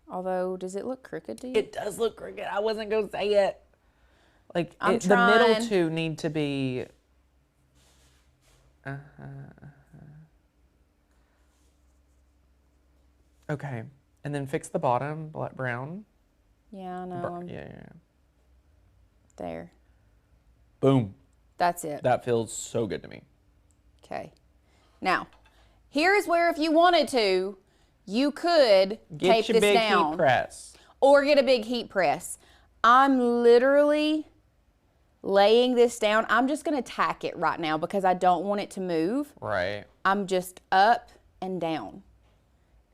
Although, does it look crooked to you? It does look crooked. I wasn't going to say it. Like, I'm the middle trying. two need to be... Okay. And then fix the bottom, brown. Yeah, I know. Yeah. There. Boom. That's it. That feels so good to me. Okay. Now, here's where if you wanted to, you could tape Get your this big down. heat press. Or get a big heat press. I'm literally laying this down. I'm just going to tack it right now because I don't want it to move. Right. I'm just up and down.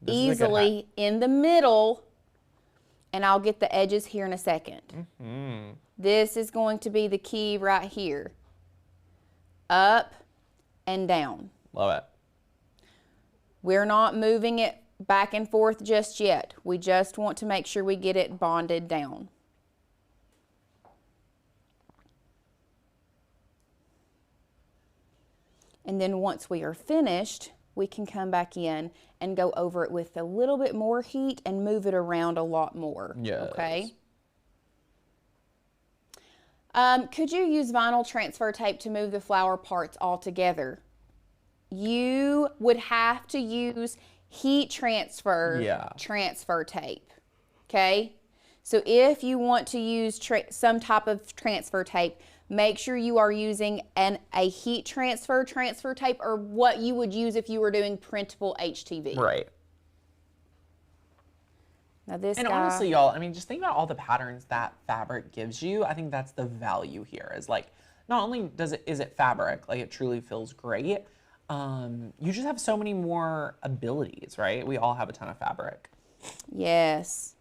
This is a good Easily in the middle, and I'll get the edges here in a second. This is going to be the key right here. Up and down. Love it. We're not moving it back and forth just yet. We just want to make sure we get it bonded down. And then once we are finished, we can come back in and go over it with a little bit more heat and move it around a lot more. Yes. Okay. Could you use vinyl transfer tape to move the flower parts all together? You would have to use heat transfer transfer tape. Okay. So if you want to use some type of transfer tape, make sure you are using a heat transfer tape, or what you would use if you were doing printable HTV. Right. Now this and honestly, y'all, I mean, just think about all the patterns that fabric gives you. I think that's the value here, is like, not only is it fabric, like it truly feels great, you just have so many more abilities, right? We all have a ton of fabric. Yes.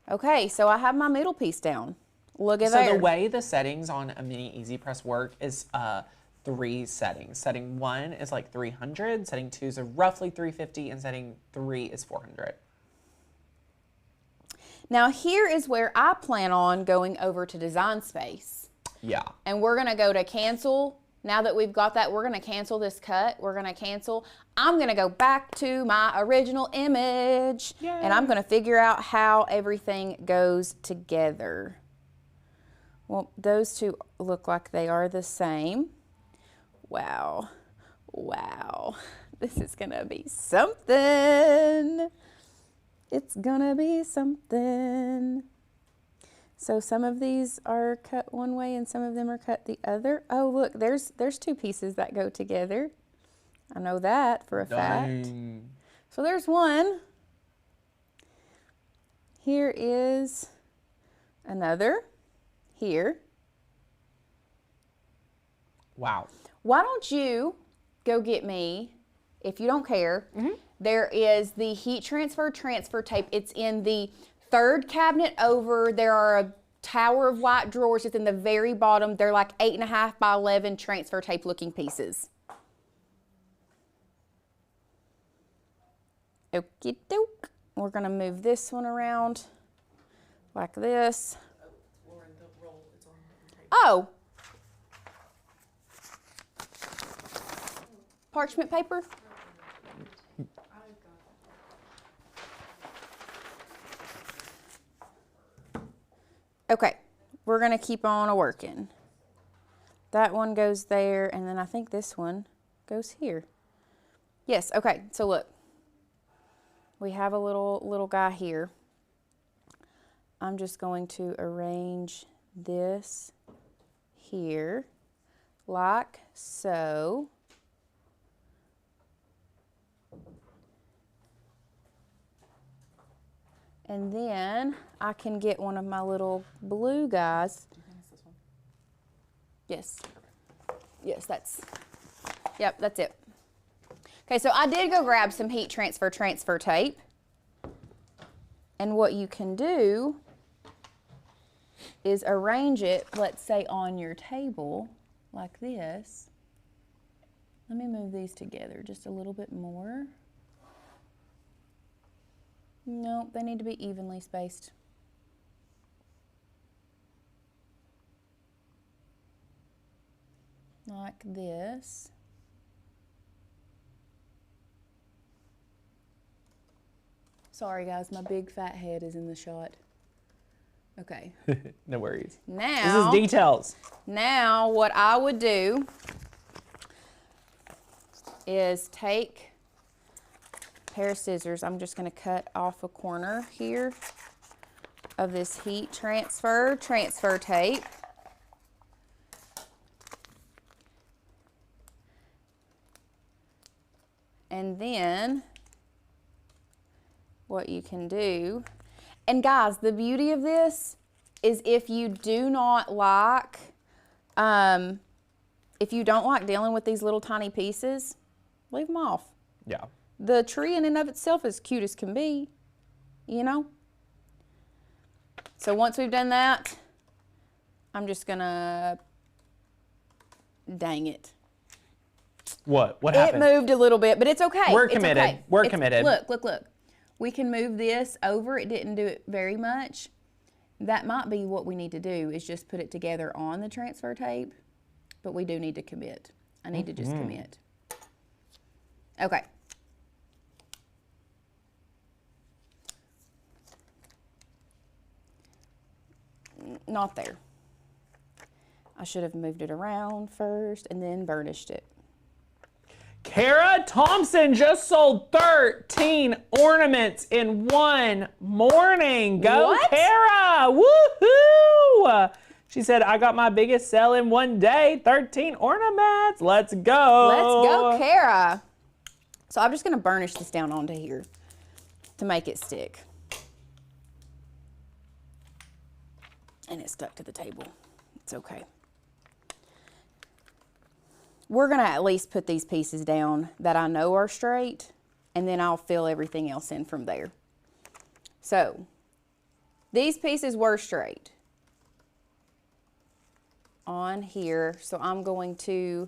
Okay, so I have my middle piece down. Look at there. So the way the settings on a mini Easy Press work is 3 settings. Setting 1 is like 300, setting 2 is roughly 350, and setting 3 is 400. Now here is where I plan on going over to Design Space. Yeah. And we're gonna go to cancel. Now that we've got that, we're gonna cancel this cut. We're gonna cancel. I'm gonna go back to my original image. Yay. And I'm gonna figure out how everything goes together. Well, those two look like they are the same. Wow. Wow. This is gonna be something. It's gonna be something. So some of these are cut one way and some of them are cut the other. Oh, look, there's 2 pieces that go together. I know that for a fact. So there's one. Here is another. Here. Wow. Why don't you go get me, if you don't care, there is the heat transfer tape. It's in the 3rd cabinet over. There are a tower of white drawers. It's in the very bottom. They're like 8.5 by 11 transfer tape looking pieces. Okie doke. We're gonna move this one around like this. Oh. Parchment paper? Okay, we're gonna keep on working. That one goes there, and then I think this one goes here. Yes, okay, so look. We have a little guy here. I'm just going to arrange this here, like so. And then I can get one of my little blue guys. Do you think it's this one? Yes. Yes, that's it. Okay, so I did go grab some heat transfer tape. And what you can do is arrange it, let's say on your table, like this. Let me move these together just a little bit more. No, they need to be evenly spaced. Like this. Sorry guys, my big fat head is in the shot. Okay. No worries. Now, this is details. Now what I would do is take a pair of scissors. I'm just going to cut off a corner here of this heat transfer tape. And then what you can do, and guys, the beauty of this is if you do not like, if you don't like dealing with these little tiny pieces, leave them off. Yeah. The tree in and of itself is cute as can be, you know? So once we've done that, I'm just gonna, dang it. What? What It happened? moved a little bit, but it's okay. We're It's committed. okay. We're committed. Look. We can move this over. It didn't do it very much. That might be what we need to do, is just put it together on the transfer tape, but we do need to commit. I need to just commit. Okay. Not there. I should have moved it around first and then burnished it. Kara Thompson just sold 13 ornaments in one morning. Go, What? Kara! Woohoo! She said, I got my biggest sell in one day, 13 ornaments. Let's go. Let's go, Kara. So I'm just going to burnish this down onto here to make it stick. And it stuck to the table. It's okay. We're going to at least put these pieces down that I know are straight, and then I'll fill everything else in from there. So these pieces were straight on here, so I'm going to,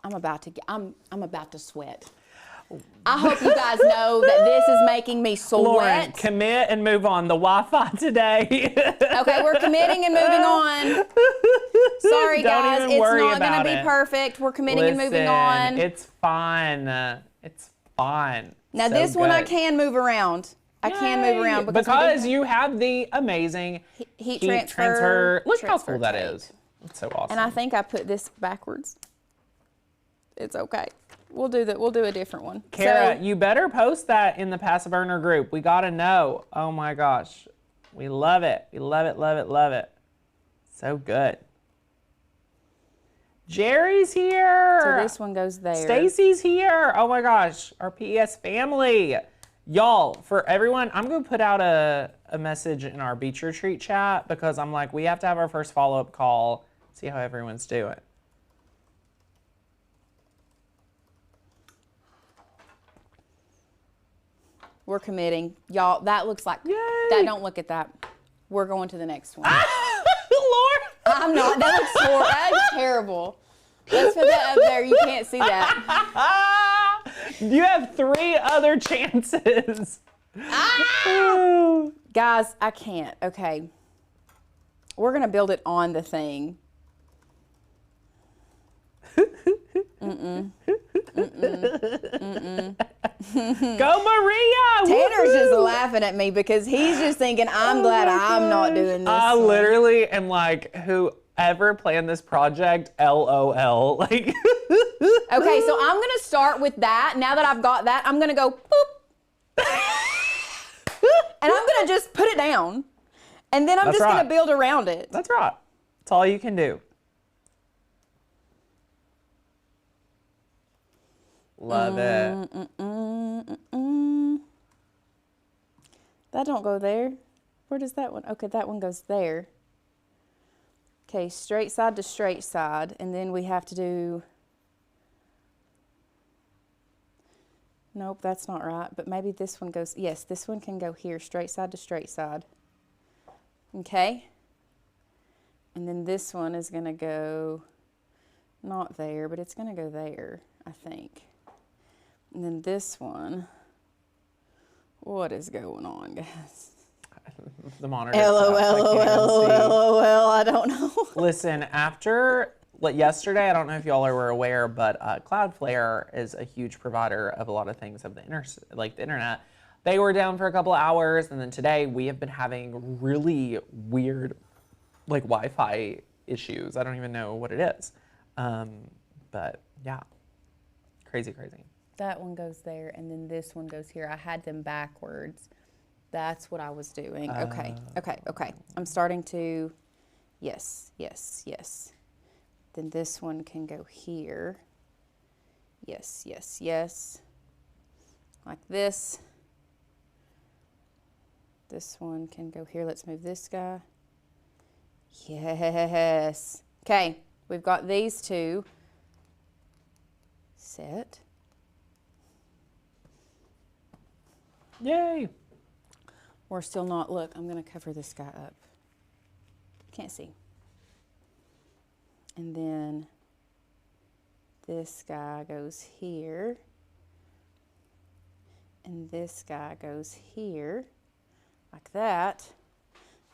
I'm about to sweat. I hope you guys know that this is making me sweat. Lauren, commit and move on. The Wi-Fi today. Okay, we're committing and moving on. Sorry, guys, it's not going to be perfect. We're committing and moving on. It's fine. It's fine. Now, So this one I good. can move around. I can move around because you have the amazing heat transfer. Look how cool that tape. is. It's so awesome. And I think I put this backwards. It's okay. We'll do that. We'll do a different one. Kara, So, you better post that in the Passive Earner group. We gotta know. Oh my gosh. We love it. We love it, love it, love it. So good. Jerry's here. so this one goes there. Stacy's here. Oh my gosh. Our PES family. Y'all, for everyone, I'm going to put out a message in our beach retreat chat because I'm like, we have to have our first follow-up call, see how everyone's doing. We're committing. Y'all, that looks like, Yay. that. Don't look at that. We're going to the next one. Lord. I'm not. That looks horrible. That is terrible. Let's put that up there. You can't see that. You have 3 other chances. Guys, I can't. Okay. We're going to build it on the thing. Go, Maria! Tanner's Woohoo! just laughing at me because he's just thinking, I'm glad I'm not doing this. I one. literally am like, whoever planned this project, LOL. Like, Okay, so I'm going to start with that. Now that I've got that, I'm going to go boop. And I'm going to just put it down. And then I'm That's just going right. to build around it. that's right. That's all you can do. Love it. That don't go there. Where does that one? Okay, that one goes there. Okay, straight side to straight side. And then we have to do... Nope, that's not right. But maybe this one goes... Yes, this one can go here, straight side to straight side. Okay? And then this one is going to go... Not there, but it's going to go there, I think. And then this one... What is going on, guys? The monitor. LOL, I don't know. Listen, after yesterday, I don't know if y'all were aware, but Cloudflare is a huge provider of a lot of things of the internet. They were down for a couple of hours, and then today we have been having really weird Wi-Fi issues. I don't even know what it is, but yeah, crazy. That one goes there, and then this one goes here. I had them backwards. That's what I was doing. Okay. I'm starting to, yes. Then this one can go here. Yes. Like this. This one can go here. Let's move this guy. Yes. Okay, we've got these two set. Yay! We're still not, look, I'm going to cover this guy up. Can't see. And then This guy goes here. And this guy goes here, like that.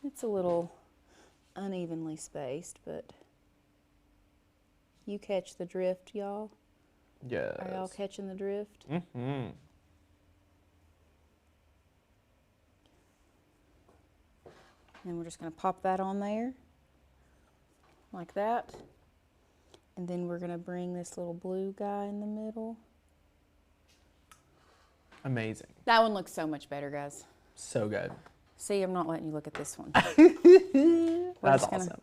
It's a little unevenly spaced, but you catch the drift, y'all? Yes. Are y'all catching the drift? Mm-hmm. And we're just gonna pop that on there, like that. And then we're gonna bring this little blue guy in the middle. Amazing. That one looks so much better, guys. So good. See, I'm not letting you look at this one. That's awesome.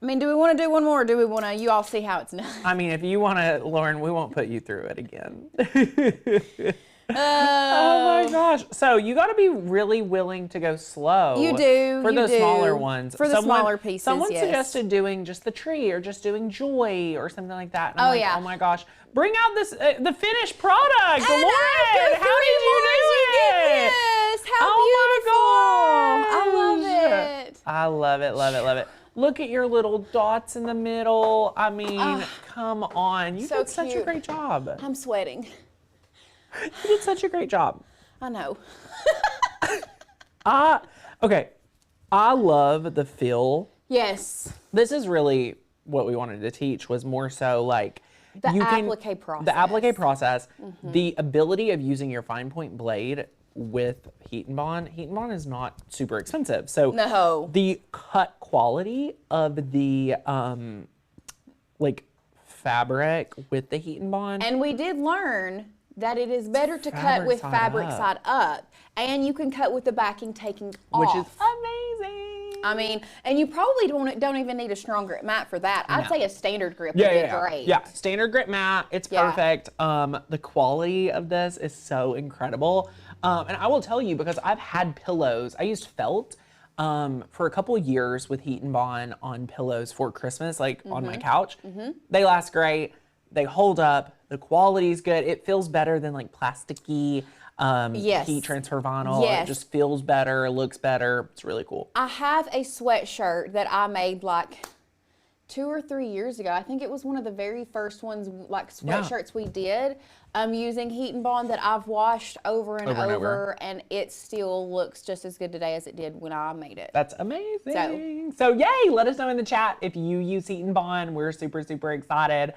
I mean, do we want to do one more, or do we want to, you all see how it's done? I mean, if you want to, Lauren, we won't put you through it again. Oh my gosh. So you got to be really willing to go slow. You do. For you the do. smaller ones. For the smaller pieces, Someone yes. suggested doing just the tree or just doing joy or something like that. And I'm Oh, like, yeah. oh my gosh. Bring out this the finished product. And Lauren, after how did you do it? This. How Oh beautiful. my I love gosh. it. I love it, love it, love it. Look at your little dots in the middle. I mean, come on. You so did such a cute. great job. I'm sweating. You did such a great job. I know. Okay. I love the feel. Yes. This is really what we wanted to teach, was more so like The applique process. The applique process, the ability of using your fine point blade with heat and bond. Heat and bond is not super expensive. So No. the cut quality of the like fabric with the heat and bond. And we did learn that it is better to cut Fabric with side fabric up. side up. And you can cut with the backing taking off. which is amazing. I mean, and you probably don't even need a strong grip mat for that. I'd say a standard grip would be great. Yeah, standard grip mat. It's Yeah. perfect. The quality of this is so incredible. And I will tell you, because I've had pillows. I used felt for a couple years with heat and bond on pillows for Christmas, like on my couch. They last great. They hold up. The quality's good. It feels better than like plasticky Yes. heat transfer vinyl. Yes. It just feels better, looks better. It's really cool. I have a sweatshirt that I made like 2 or 3 years ago. I think it was one of the very first ones, like sweatshirts we did, using heat and bond, that I've washed over and over, and it still looks just as good today as it did when I made it. That's amazing. So yay, let us know in the chat if you use heat and bond. We're super, super excited.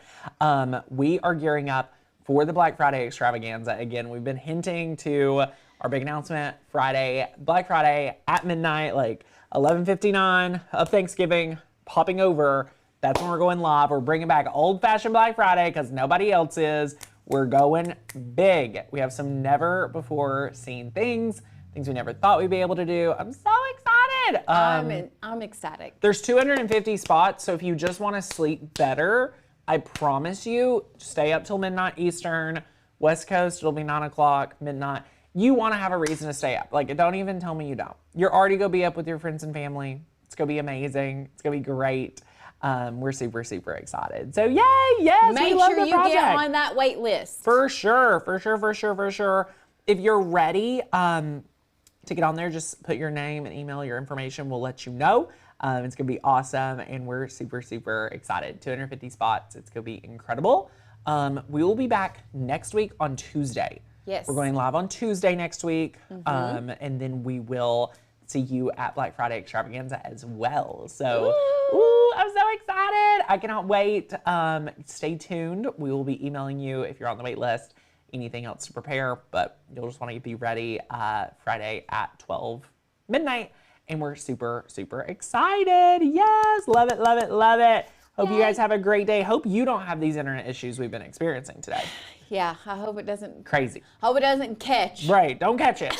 We are gearing up for the Black Friday extravaganza. Again, we've been hinting to our big announcement Friday, Black Friday at midnight, like 11:59 of Thanksgiving, popping over. That's when we're going live. We're bringing back old-fashioned Black Friday because nobody else is. We're going big. We have some never before seen things we never thought we'd be able to do. I'm so excited. I'm ecstatic. There's 250 spots, so if you just want to sleep better, I promise you, stay up till midnight Eastern. West Coast, it'll be 9 o'clock, midnight. You want to have a reason to stay up. Like, don't even tell me you don't. You're already going to be up with your friends and family. It's going to be amazing. It's going to be great. We're super, super excited. So yay, yes, Make we love sure the you project. get on that wait list. For sure. If you're ready to get on there, just put your name and email, your information. We'll let you know. It's going to be awesome, and we're super, super excited. 250 spots. It's going to be incredible. We will be back next week on Tuesday. Yes. We're going live on Tuesday next week, and then we will see you at Black Friday Extravaganza as well. So, I'm so excited. I cannot wait. Stay tuned. We will be emailing you if you're on the wait list, anything else to prepare, but you'll just want to be ready Friday at 12 midnight. And we're super, super excited. Yes, love it, love it, love it. Hope you guys have a great day. Hope you don't have these internet issues we've been experiencing today. Yeah, I hope it doesn't. Crazy. Hope it doesn't catch. Right, don't catch it.